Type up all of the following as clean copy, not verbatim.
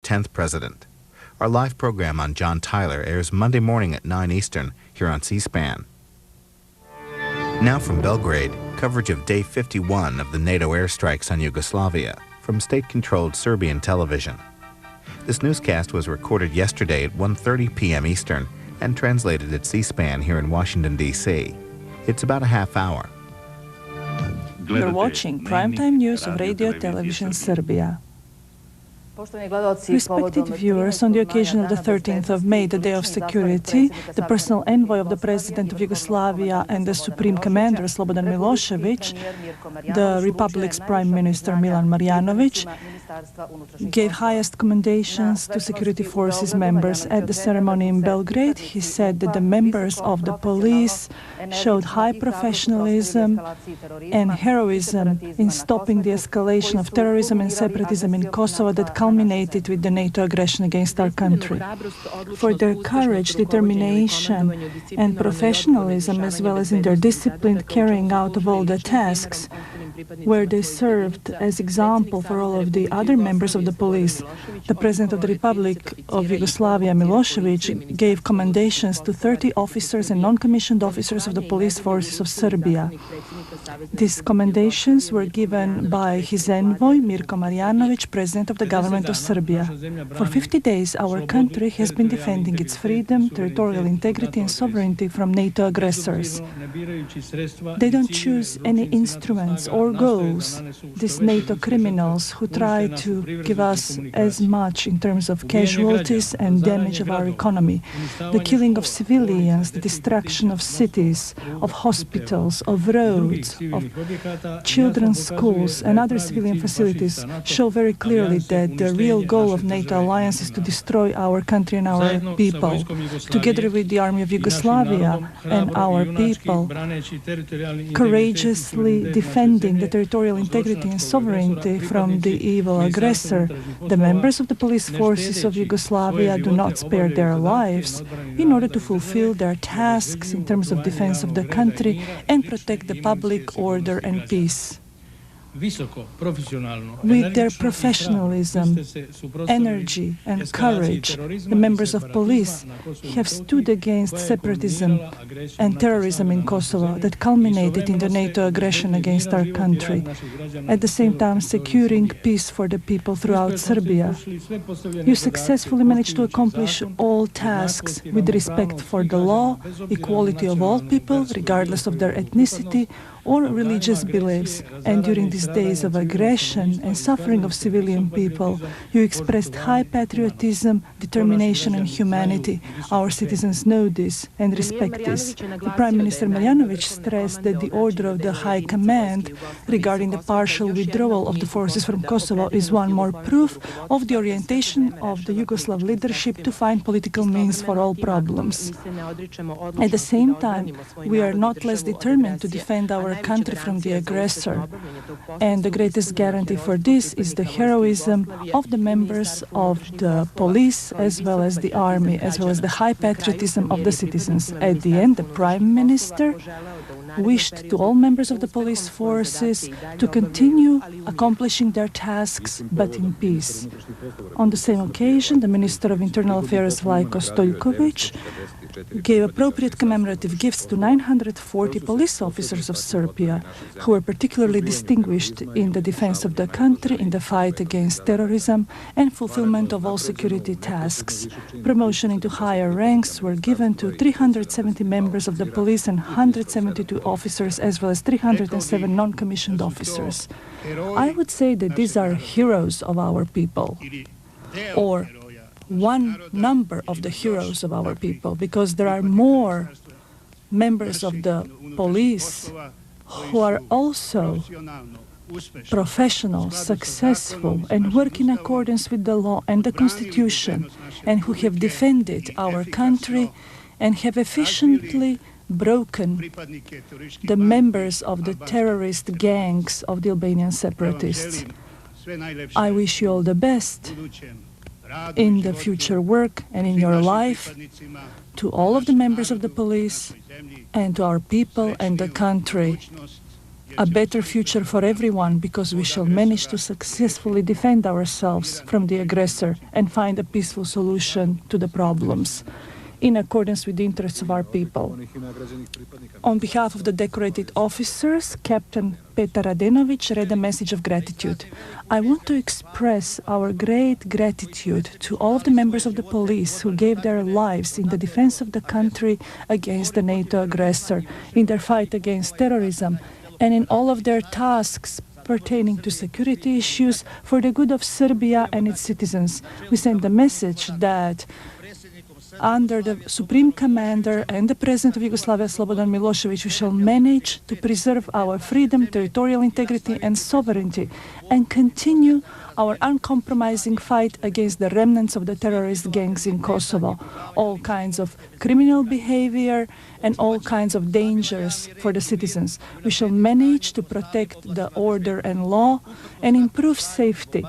10th president. Our live program on John Tyler airs Monday morning at 9 Eastern here on C-SPAN. Now from Belgrade, coverage of Day 51 of the NATO airstrikes on Yugoslavia from state-controlled Serbian television. This newscast was recorded yesterday at 1:30 p.m. Eastern and translated at C-SPAN here in Washington, D.C. It's about a half hour. You're watching primetime news of Radio Television Serbia. Respected viewers, on the occasion of the 13th of May, the Day of Security, the personal envoy of the President of Yugoslavia and the Supreme Commander Slobodan Milosevic, the Republic's Prime Minister Milan Marjanovic, gave highest commendations to security forces members at the ceremony in Belgrade. He said that the members of the police showed high professionalism and heroism in stopping the escalation of terrorism and separatism in Kosovo that culminated with the NATO aggression against our country. For their courage, determination and professionalism, as well as in their disciplined carrying out of all the tasks, where they served as example for all of the other members of the police. The President of the Republic of Yugoslavia, Milosevic, gave commendations to 30 officers and non-commissioned officers of the police forces of Serbia. These commendations were given by his envoy, Mirko Marjanovic, President of the Government of Serbia. For 50 days, our country has been defending its freedom, territorial integrity and sovereignty from NATO aggressors. They don't choose any instruments or goals, these NATO criminals who try to give us as much in terms of casualties and damage of our economy. The killing of civilians, the destruction of cities, of hospitals, of roads, of children's schools and other civilian facilities show very clearly that the real goal of NATO alliance is to destroy our country and our people. Together with the army of Yugoslavia and our people, courageously defending the territorial integrity and sovereignty from the evil aggressor, the members of the police forces of Yugoslavia do not spare their lives in order to fulfill their tasks in terms of defense of the country and protect the public order and peace. With their professionalism, energy and courage, the members of police have stood against separatism and terrorism in Kosovo that culminated in the NATO aggression against our country, at the same time securing peace for the people throughout Serbia. You successfully managed to accomplish all tasks with respect for the law, equality of all people, regardless of their ethnicity or religious beliefs, and during these days of aggression and suffering of civilian people, you expressed high patriotism, determination and humanity. Our citizens know this and respect this. The Prime Minister Milanovic stressed that the order of the High Command regarding the partial withdrawal of the forces from Kosovo is one more proof of the orientation of the Yugoslav leadership to find political means for all problems. At the same time, we are not less determined to defend our country from the aggressor. And the greatest guarantee for this is the heroism of the members of the police as well as the army, as well as the high patriotism of the citizens. At the end, the Prime Minister wished to all members of the police forces to continue accomplishing their tasks, but in peace. On the same occasion, the Minister of Internal Affairs, Vlajko Stoljković, gave appropriate commemorative gifts to 940 police officers of Serbia who were particularly distinguished in the defense of the country, in the fight against terrorism and fulfillment of all security tasks. Promotion into higher ranks were given to 370 members of the police and 172 officers, as well as 307 non-commissioned officers. I would say that these are heroes of our people, or one number of the heroes of our people, because there are more members of the police who are also professional, successful, and work in accordance with the law and the Constitution, and who have defended our country and have efficiently broken the members of the terrorist gangs of the Albanian separatists. I wish you all the best in the future work and in your life, to all of the members of the police and to our people and the country. a better future for everyone, because we shall manage to successfully defend ourselves from the aggressor and find a peaceful solution to the problems in accordance with the interests of our people. On behalf of the decorated officers, Captain Petar Radenovic read a message of gratitude. I want to express our great gratitude to all of the members of the police who gave their lives in the defense of the country against the NATO aggressor, in their fight against terrorism, and in all of their tasks pertaining to security issues for the good of Serbia and its citizens. We send the message that under the Supreme Commander and the President of Yugoslavia, Slobodan Milosevic, we shall manage to preserve our freedom, territorial integrity and sovereignty, and continue our uncompromising fight against the remnants of the terrorist gangs in Kosovo, all kinds of criminal behavior and all kinds of dangers for the citizens. We shall manage to protect the order and law and improve safety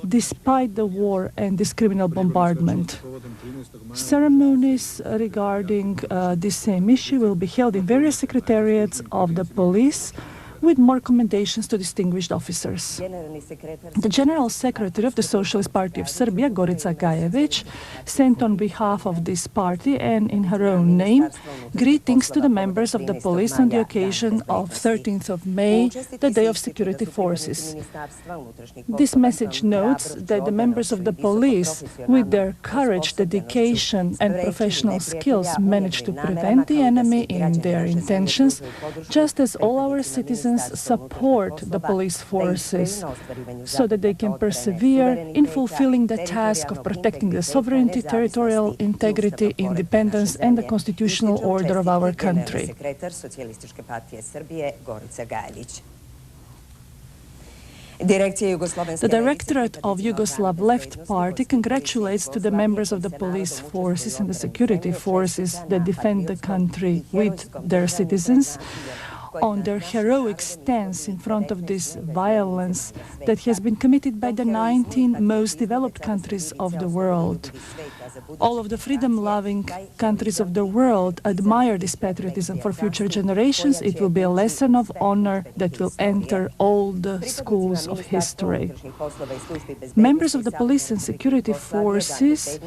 despite the war and this criminal bombardment. Ceremonies regarding this same issue will be held in various secretariats of the police, with more commendations to distinguished officers. The General Secretary of the Socialist Party of Serbia, Gorica Gajevic, sent on behalf of this party and in her own name greetings to the members of the police on the occasion of 13th of May, the Day of Security Forces. This message notes that the members of the police, with their courage, dedication and professional skills, managed to prevent the enemy in their intentions, just as all our citizens support the police forces so that they can persevere in fulfilling the task of protecting the sovereignty, territorial integrity, independence and the constitutional order of our country. The Directorate of Yugoslav Left Party congratulates to the members of the police forces and the security forces that defend the country with their citizens on their heroic stance in front of this violence that has been committed by the 19 most developed countries of the world. All of the freedom-loving countries of the world admire this patriotism. For future generations, it will be a lesson of honor that will enter all the schools of history. Members of the police and security forces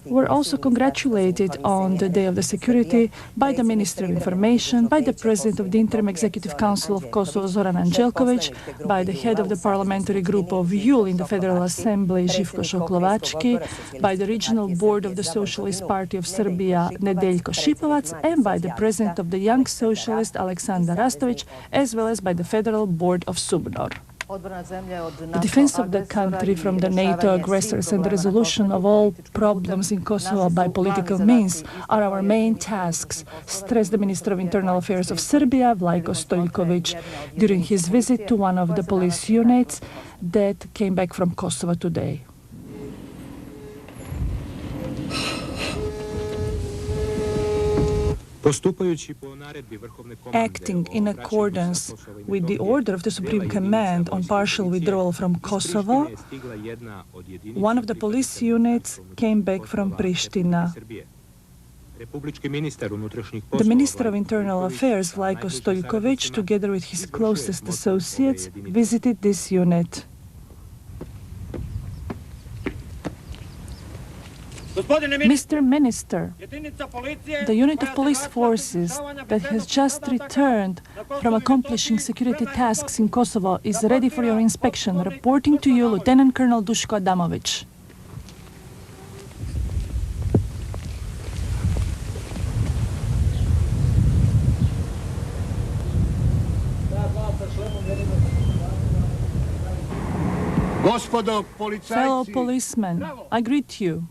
were also congratulated on the Day of the Security by the Minister of Information, by the President of the Interim Executive Council of Kosovo, Zoran Anđelković, by the head of the parliamentary group of YUL in the Federal Assembly, Živko Šoklovački, by the regional board of the Socialist Party of Serbia, Nedeljko Šipovac, and by the president of the Young Socialist, Aleksandar Rastović, as well as by the Federal Board of Subnor. The defense of the country from the NATO aggressors and the resolution of all problems in Kosovo by political means are our main tasks, stressed the Minister of Internal Affairs of Serbia, Vlajko Stojiljković, during his visit to one of the police units that came back from Kosovo today. Acting in accordance with the order of the Supreme Command on partial withdrawal from Kosovo, one of the police units came back from Pristina. The Minister of Internal Affairs, Vlajko Stojiljković, together with his closest associates, visited this unit. Mr. Minister, the unit of police forces that has just returned from accomplishing security tasks in Kosovo is ready for your inspection. Reporting to you, Lieutenant Colonel Duško Adamović. Fellow policemen, I greet you.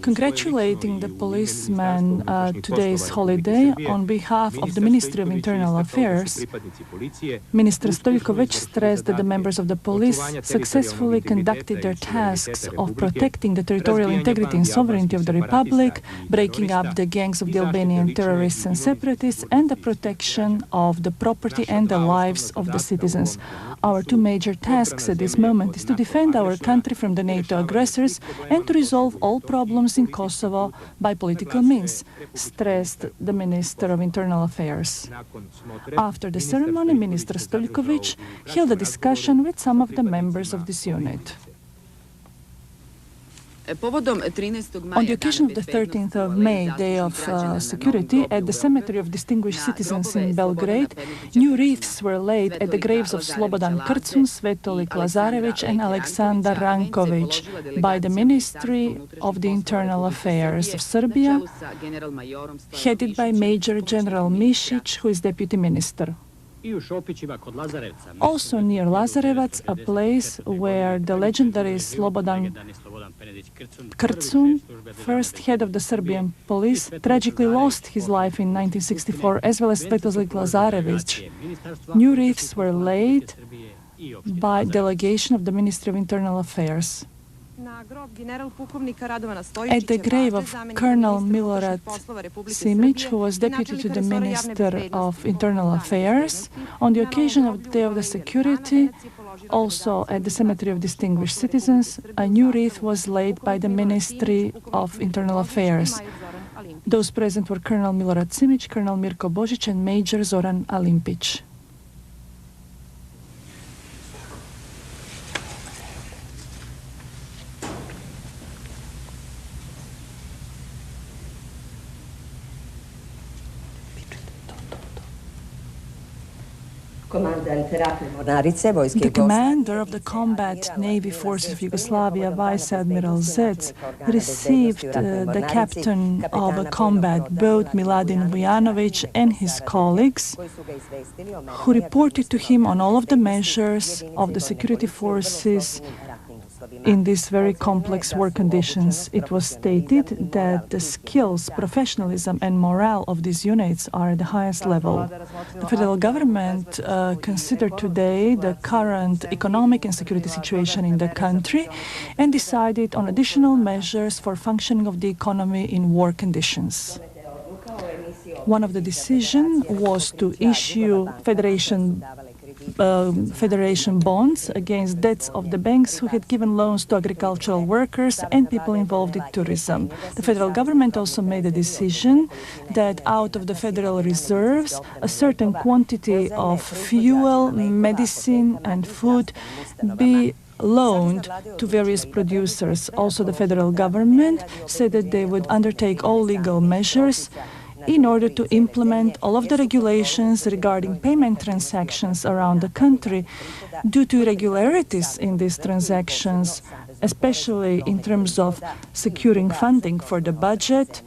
Congratulating the policemen today's holiday on behalf of the Ministry of Internal Affairs, Minister Stojiljković stressed that the members of the police successfully conducted their tasks of protecting the territorial integrity and sovereignty of the Republic, breaking up the gangs of the Albanian terrorists and separatists, and the protection of the property and the lives of the citizens. Our two major tasks at this moment is to defend our country from the NATO aggressor aggressors and to resolve all problems in Kosovo by political means, stressed the Minister of Internal Affairs. After the ceremony, Minister Stoljković held a discussion with some of the members of this unit. On the occasion of the 13th of May, Day of Security, at the Cemetery of Distinguished Citizens in Belgrade, new wreaths were laid at the graves of Slobodan Krcun, Svetolik Lazarević and Aleksandar Ranković by the Ministry of the Internal Affairs of Serbia, headed by Major General Mišić, who is Deputy Minister. Also near Lazarevac, a place where the legendary Slobodan Krcun, first head of the Serbian police, tragically lost his life in 1964, as well as Svetolik Lazarević. New wreaths were laid by delegation of the Ministry of Internal Affairs. At the grave of Colonel Milorad Simić, who was deputy to the Minister of Internal Affairs, on the occasion of the Day of the Security, also at the Cemetery of Distinguished Citizens, a new wreath was laid by the Ministry of Internal Affairs. Those present were Colonel Milorad Simić, Colonel Mirko Božić and Major Zoran Alimpić. The commander of the combat Navy forces of Yugoslavia, Vice Admiral Zec, received the captain of a combat boat, Miladin Vujanovic, and his colleagues, who reported to him on all of the measures of the security forces in these very complex war conditions. It was stated that the skills, professionalism and morale of these units are at the highest level. The federal government considered today the current economic and security situation in the country and decided on additional measures for functioning of the economy in war conditions. One of the decisions was to issue Federation bonds against debts of the banks who had given loans to agricultural workers and people involved in tourism. The federal government also made a decision that out of the federal reserves, a certain quantity of fuel, medicine and food be loaned to various producers. Also, the federal government said that they would undertake all legal measures in order to implement all of the regulations regarding payment transactions around the country due to irregularities in these transactions, especially in terms of securing funding for the budget.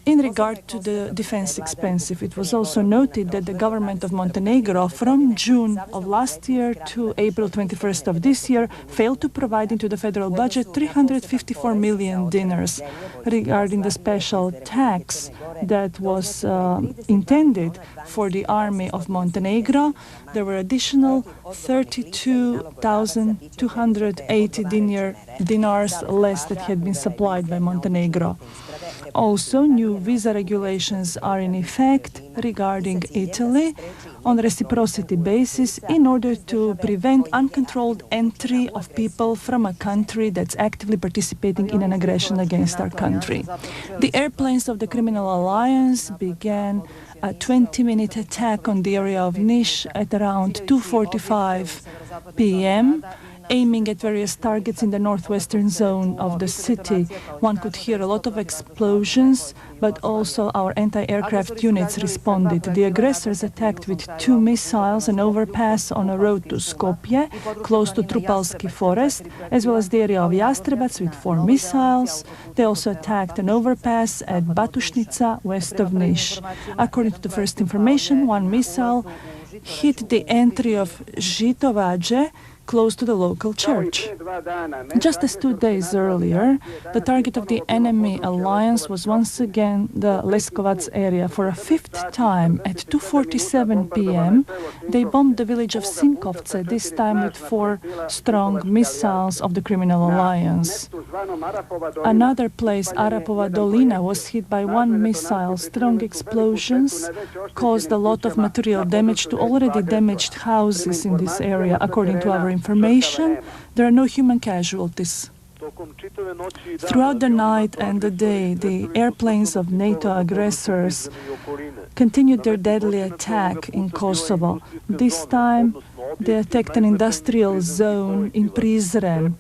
In regard to the defense expenses, it was also noted that the government of Montenegro from June of last year to April 21st of this year failed to provide into the federal budget 354 million dinars regarding the special tax that was intended for the army of Montenegro. There were additional 32,280 dinars less that had been supplied by Montenegro. Also, new visa regulations are in effect regarding Italy on a reciprocity basis in order to prevent uncontrolled entry of people from a country that's actively participating in an aggression against our country. The airplanes of the criminal alliance began a 20-minute attack on the area of Niš at around 2:45 p.m., aiming at various targets in the northwestern zone of the city. One could hear a lot of explosions, but also our anti-aircraft units responded. The aggressors attacked with 2 missiles an overpass on a road to Skopje, close to Trupalski forest, as well as the area of Jastrebac with 4 missiles. They also attacked an overpass at Batušnica, west of Niš. According to the first information, 1 missile hit the entry of Žitovađe, close to the local church. Just as 2 days earlier, the target of the enemy alliance was once again the Leskovac area. For a 5th time, at 2:47 p.m., they bombed the village of Sinkovce, this time with 4 strong missiles of the criminal alliance. Another place, Arapova Dolina, was hit by 1 missile. Strong explosions caused a lot of material damage to already damaged houses in this area. According to our information, there are no human casualties. Throughout the night and the day, the airplanes of NATO aggressors continued their deadly attack in Kosovo. This time, they attacked an industrial zone in Prizren,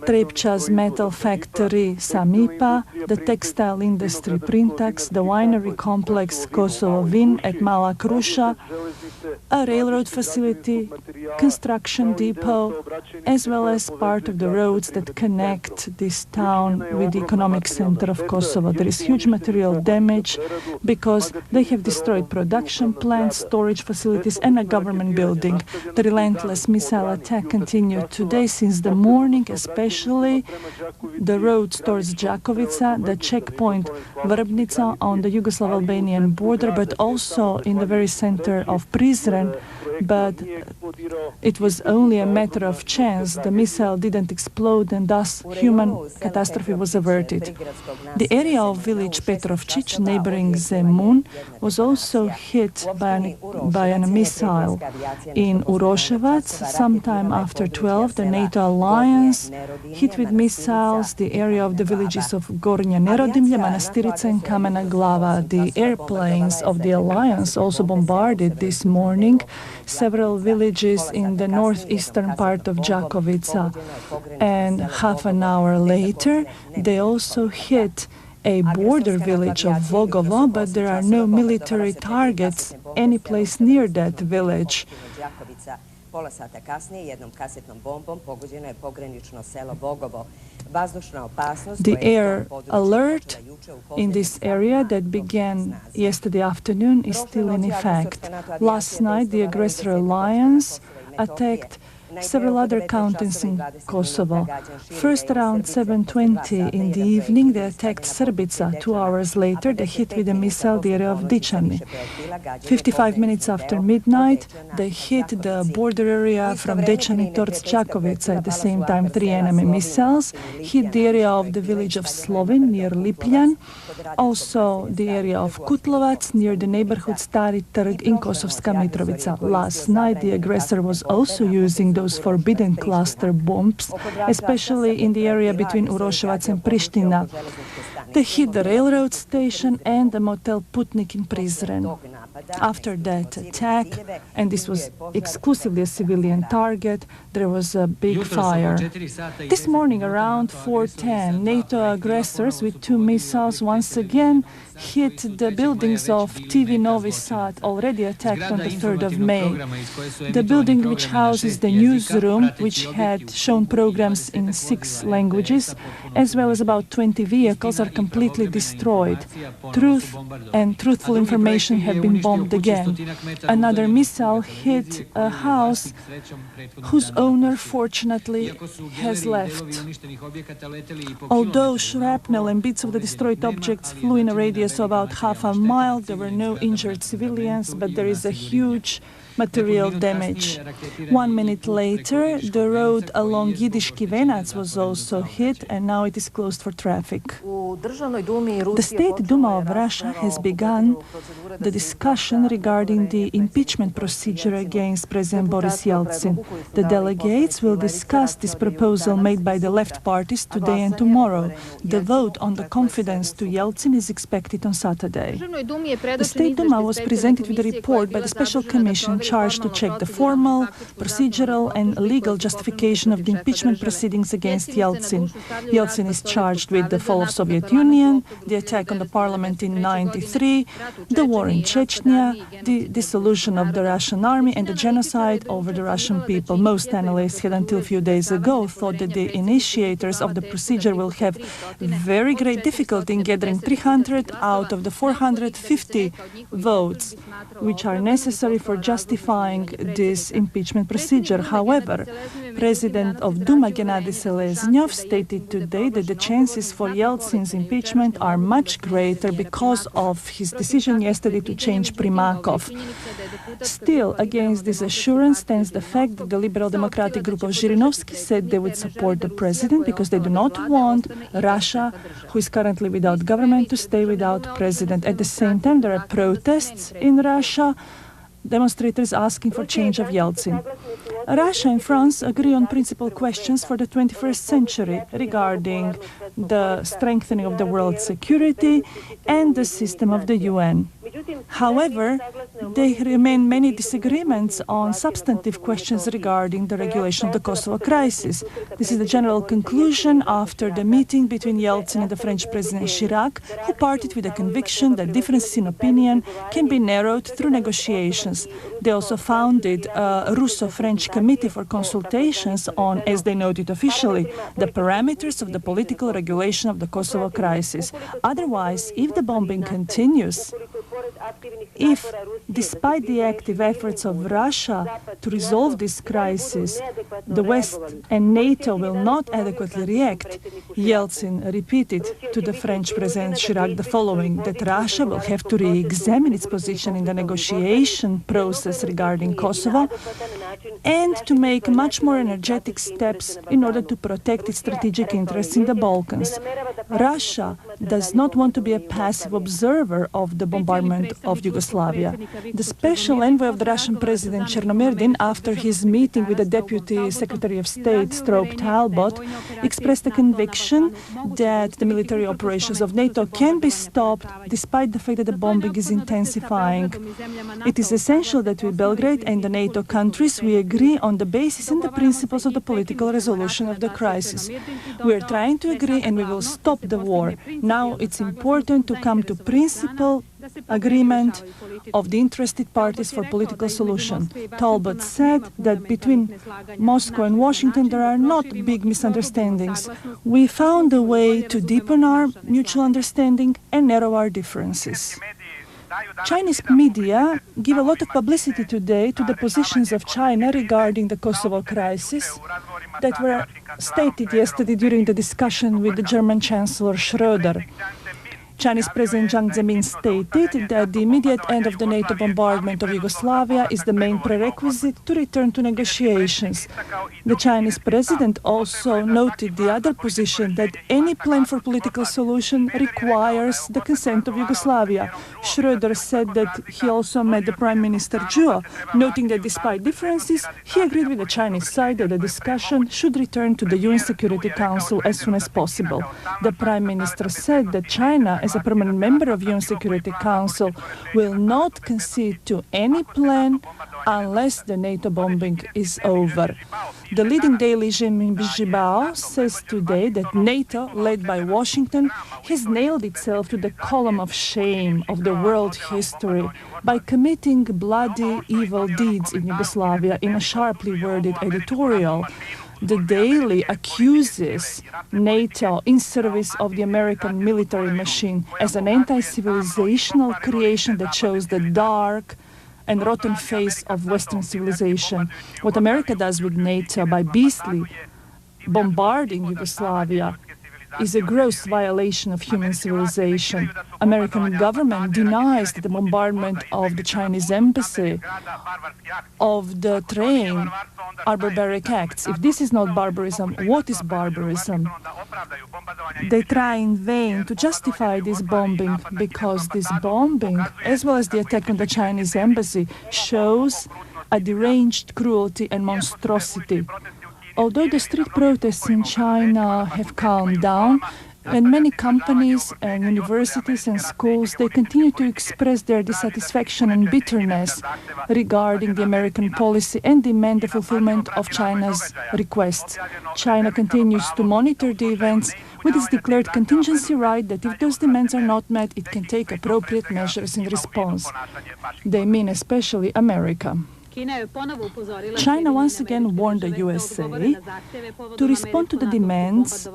Trepča's metal factory Samipa, the textile industry Printax, the winery complex Kosovo Vin at Mala Kruša, a railroad facility, construction depot, as well as part of the roads that connect this town with the economic center of Kosovo. There is huge material damage because they have destroyed production plants, storage facilities, and a government building. The relentless missile attack continued today since the morning, especially the roads towards Đakovica, the checkpoint Vrbnica on the Yugoslav-Albanian border, but also in the very center of Prizren. But it was only a matter of chance. The missile didn't explode, and thus human catastrophe was averted. The area of village Petrovčić, neighboring Zemun, was also hit by a missile. In Uroševac, sometime after 12, the NATO alliance hit with missiles the area of the villages of Gornje Nerodimlje, Manastirica, and Kamena Glava. The airplanes of the alliance also bombarded this morning several villages in the northeastern part of Đakovica. And half an hour later, they also hit a border village of Vogovo, but there are no military targets any place near that village. The air alert in this area that began yesterday afternoon is still in effect. Last night, the aggressor alliance attacked several other cantons in Kosovo. First, around 7:20 in the evening, they attacked Srbica. 2 hours later, they hit with a missile the area of Dičani. 55 minutes after midnight, they hit the border area from Dečani towards Đakovica. At the same time, 3 enemy missiles hit the area of the village of Slovin near Lipljan, also the area of Kutlovac near the neighborhood Stari Trg in Kosovska Mitrovica. Last night, the aggressor was also using those forbidden cluster bombs, especially in the area between Uroševac and Pristina. They hit the railroad station and the motel Putnik in Prizren. After that attack, and this was exclusively a civilian target, there was a big fire. This morning around 4:10, NATO aggressors with 2 missiles once again hit the buildings of TV Novi Sad, already attacked on the 3rd of May. The building which houses the newsroom, which had shown programs in 6 languages, as well as about 20 vehicles, are completely destroyed. Truth and truthful information have been bombed again. Another missile hit a house whose owner, fortunately, has left. Although shrapnel and bits of the destroyed objects flew in a radius of about half a mile, there were no injured civilians, but there is a huge material damage. 1 minute later, the road along Jidiški Venac was also hit, and now it is closed for traffic. The State Duma of Russia has begun the discussion regarding the impeachment procedure against President Boris Yeltsin. The delegates will discuss this proposal made by the left parties today and tomorrow. The vote on the confidence to Yeltsin is expected on Saturday. The State Duma was presented with a report by the Special Commission charged to check the formal, procedural and legal justification of the impeachment proceedings against Yeltsin. Yeltsin is charged with the fall of Soviet Union, the attack on the parliament in 1993, the war in Chechnya, the dissolution of the Russian army and the genocide over the Russian people. Most analysts had until a few days ago thought that the initiators of the procedure will have very great difficulty in gathering 300 out of the 450 votes which are necessary for justifying this impeachment procedure. However, President of Duma Gennady Seleznyov stated today that the chances for Yeltsin's impeachment are much greater because of his decision yesterday to change Primakov. Still, against this assurance stands the fact that the Liberal Democratic Group of Zhirinovsky said they would support the president because they do not want Russia, who is currently without government, to stay without president. At the same time, there are protests in Russia, demonstrators asking for change of Yeltsin. Russia and France agree on principal questions for the 21st century regarding the strengthening of the world security and the system of the UN. However, there remain many disagreements on substantive questions regarding the regulation of the Kosovo crisis. This is the general conclusion after the meeting between Yeltsin and the French President Chirac, who parted with the conviction that differences in opinion can be narrowed through negotiations. They also founded a Russo-French committee for consultations on, as they noted officially, the parameters of the political regulation of the Kosovo crisis. Otherwise, if the bombing continues, if, despite the active efforts of Russia to resolve this crisis, the West and NATO will not adequately react, Yeltsin repeated to the French President Chirac the following, that Russia will have to re-examine its position in the negotiation process regarding Kosovo and to make much more energetic steps in order to protect its strategic interests in the Balkans. Russia does not want to be a passive observer of the bombardment of Yugoslavia. The special envoy of the Russian President Chernomyrdin, after his meeting with the Deputy Secretary of State Strobe Talbot, expressed the conviction that the military operations of NATO can be stopped despite the fact that the bombing is intensifying. It is essential that we, Belgrade and the NATO countries, we agree on the basis and the principles of the political resolution of the crisis. We are trying to agree and we will stop the war. Now it's important to come to principle agreement of the interested parties for political solution. Talbot said that between Moscow and Washington there are not big misunderstandings. We found a way to deepen our mutual understanding and narrow our differences. Chinese media give a lot of publicity today to the positions of China regarding the Kosovo crisis that were stated yesterday during the discussion with the German Chancellor Schröder. Chinese President Jiang Zemin stated that the immediate end of the NATO bombardment of Yugoslavia is the main prerequisite to return to negotiations. The Chinese president also noted the other position that any plan for political solution requires the consent of Yugoslavia. Schröder said that he also met the Prime Minister Zhuo, noting that despite differences, he agreed with the Chinese side that the discussion should return to the UN Security Council as soon as possible. The Prime Minister said that China, as a permanent member of UN Security Council, will not concede to any plan unless the NATO bombing is over. The leading daily Zhibao says today that NATO, led by Washington, has nailed itself to the column of shame of the world history by committing bloody, evil deeds in Yugoslavia in a sharply worded editorial. The Daily accuses NATO in service of the American military machine as an anti-civilizational creation that shows the dark and rotten face of Western civilization. What America does with NATO by beastly bombarding Yugoslavia is a gross violation of human civilization. American government denies that the bombardment of the Chinese embassy, of the train, are barbaric acts. If this is not barbarism, what is barbarism? They try in vain to justify this bombing because this bombing, as well as the attack on the Chinese embassy, shows a deranged cruelty and monstrosity. Although the street protests in China have calmed down, and many companies and universities and schools, they continue to express their dissatisfaction and bitterness regarding the American policy and demand the fulfillment of China's requests. China continues to monitor the events with its declared contingency right that if those demands are not met, it can take appropriate measures in response. They mean especially America. China once again warned the USA to respond to the demands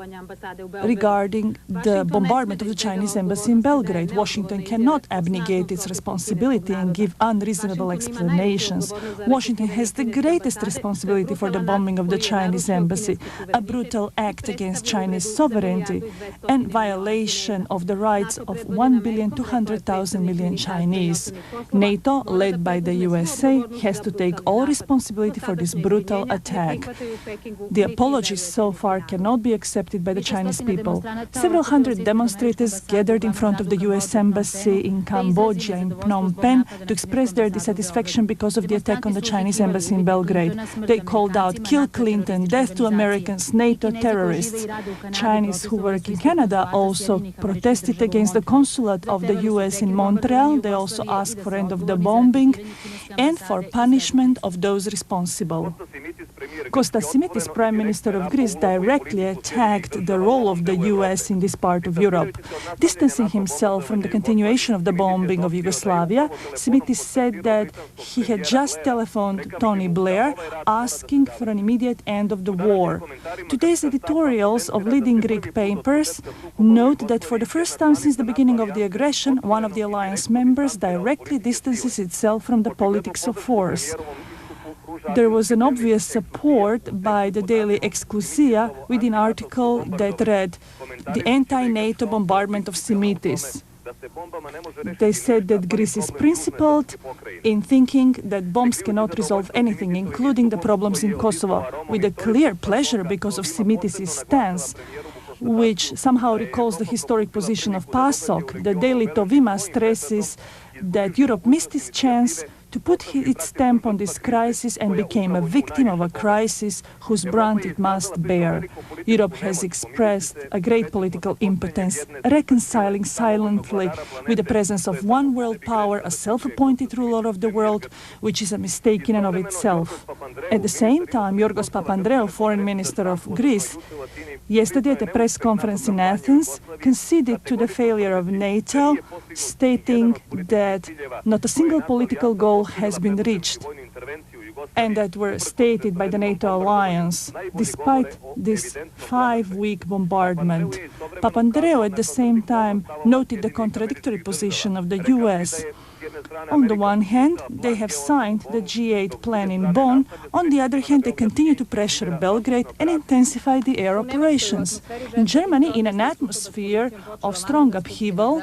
regarding the bombardment of the Chinese embassy in Belgrade. Washington cannot abnegate its responsibility and give unreasonable explanations. Washington has the greatest responsibility for the bombing of the Chinese embassy, a brutal act against Chinese sovereignty and violation of the rights of 1,200,000,000 Chinese. NATO, led by the USA, has to to take all responsibility for this brutal attack. The apologies so far cannot be accepted by the Chinese people. Several hundred demonstrators gathered in front of the U.S. Embassy in Cambodia, in Phnom Penh, to express their dissatisfaction because of the attack on the Chinese embassy in Belgrade. They called out, "Kill Clinton, death to Americans, NATO terrorists." Chinese who work in Canada also protested against the consulate of the U.S. in Montreal. They also asked for end of the bombing and for punishment of those responsible. Kostas Simitis, Prime Minister of Greece, directly attacked the role of the U.S. in this part of Europe. Distancing himself from the continuation of the bombing of Yugoslavia, Simitis said that he had just telephoned Tony Blair asking for an immediate end of the war. Today's editorials of leading Greek papers note that for the first time since the beginning of the aggression, one of the alliance members directly distances itself from the politics of force. There was an obvious support by the daily Exclusia with an article that read, "The anti-NATO bombardment of Simitis." They said that Greece is principled in thinking that bombs cannot resolve anything, including the problems in Kosovo, with a clear pleasure because of Simitis' stance, which somehow recalls the historic position of PASOK. The daily Tovima stresses that Europe missed its chance to put its stamp on this crisis and became a victim of a crisis whose brunt it must bear. Europe has expressed a great political impotence, reconciling silently with the presence of one world power, a self-appointed ruler of the world, which is a mistake in and of itself. At the same time, Yorgos Papandreou, Foreign Minister of Greece, yesterday at a press conference in Athens, conceded to the failure of NATO, stating that not a single political goal has been reached and that were stated by the NATO alliance, despite this 5-week bombardment. Papandreou at the same time noted the contradictory position of the US. On the one hand, they have signed the G8 plan in Bonn. On the other hand, they continue to pressure Belgrade and intensify the air operations. In Germany, in an atmosphere of strong upheaval,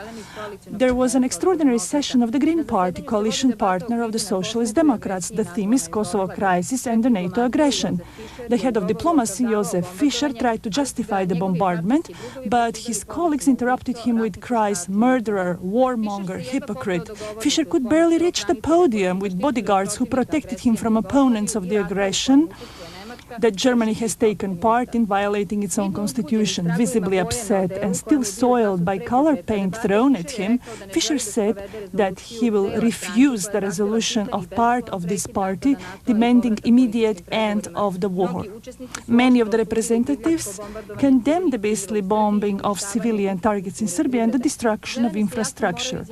there was an extraordinary session of the Green Party, coalition partner of the Socialist Democrats. The theme is Kosovo crisis and the NATO aggression. The head of diplomacy, Josef Fischer, tried to justify the bombardment, but his colleagues interrupted him with cries, "Murderer, warmonger, hypocrite." Fischer could barely reach the podium with bodyguards who protected him from opponents of the aggression that Germany has taken part in, violating its own constitution. Visibly upset and still soiled by color paint thrown at him, Fischer said that he will refuse the resolution of part of this party demanding immediate end of the war. Many of the representatives condemned the beastly bombing of civilian targets in Serbia and the destruction of infrastructure.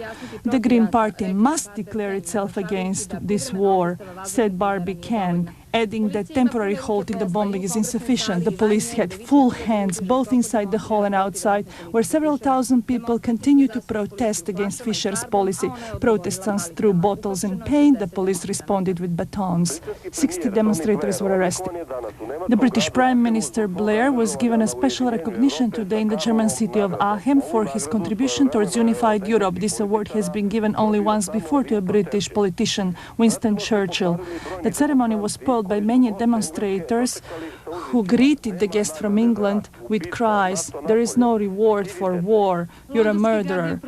The Green Party must declare itself against this war, said Barbie Can, adding that temporary halt in the bombing is insufficient. The police had full hands both inside the hall and outside, where several thousand people continue to protest against Fischer's policy. Protestants threw bottles and paint. The police responded with batons. 60 demonstrators were arrested. The British Prime Minister Blair was given a special recognition today in the German city of Aachen for his contribution towards unified Europe. This award has been given only once before to a British politician, Winston Churchill. The ceremony was spoiled by many demonstrators who greeted the guest from England with cries, "There is no reward for war, you're a murderer."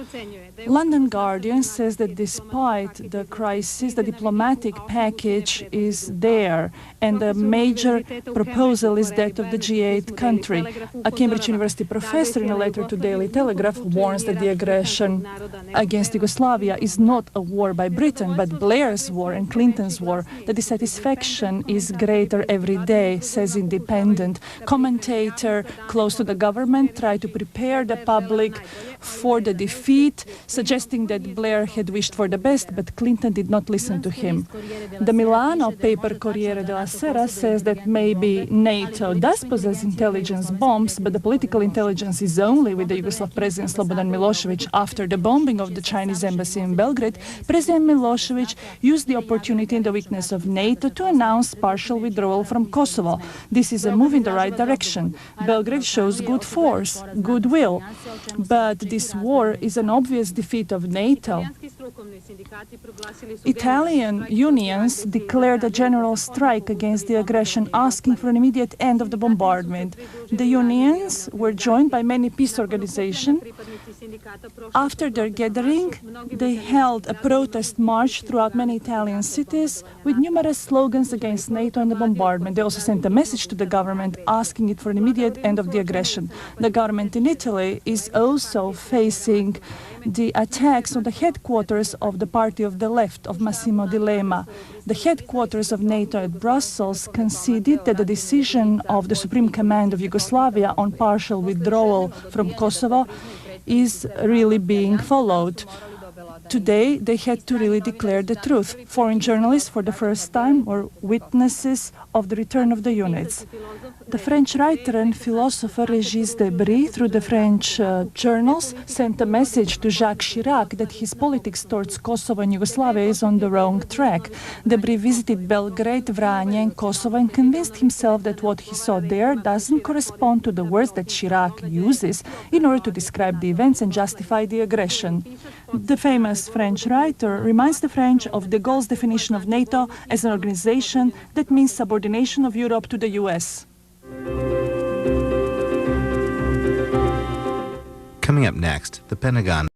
London Guardian says that despite the crisis, the diplomatic package is there, and the major proposal is that of the G8 country. A Cambridge University professor in a letter to Daily Telegraph warns that the aggression against Yugoslavia is not a war by Britain, but Blair's war and Clinton's war. The dissatisfaction is greater every day, says Independent. Commentator close to the government tried to prepare the public for the defeat, suggesting that Blair had wished for the best, but Clinton did not listen to him. The Milano paper Corriere della Sera says that maybe NATO does possess intelligence bombs, but the political intelligence is only with the Yugoslav President Slobodan Milosevic. After the bombing of the Chinese embassy in Belgrade, President Milosevic used the opportunity and the weakness of NATO to announce partial withdrawal from Kosovo. This This is a move in the right direction. Belgrade shows good force, goodwill. But this war is an obvious defeat of NATO. Italian unions declared a general strike against the aggression, asking for an immediate end of the bombardment. The unions were joined by many peace organizations. After their gathering, they held a protest march throughout many Italian cities with numerous slogans against NATO and the bombardment. They also sent a message to the government asking it for an immediate end of the aggression. The government in Italy is also facing the attacks on the headquarters of the Party of the Left, of Massimo D'Alema. The headquarters of NATO at Brussels conceded that the decision of the Supreme Command of Yugoslavia on partial withdrawal from Kosovo is really being followed. Today, they had to really declare the truth. Foreign journalists, for the first time, were witnesses of the return of the units. The French writer and philosopher Régis Debris, through the French journals, sent a message to Jacques Chirac that his politics towards Kosovo and Yugoslavia is on the wrong track. Debris visited Belgrade, Vranje and Kosovo and convinced himself that what he saw there doesn't correspond to the words that Chirac uses in order to describe the events and justify the aggression. The famous French writer reminds the French of de Gaulle's definition of NATO as an organization that means subordination of Europe to the US. Coming up next, the Pentagon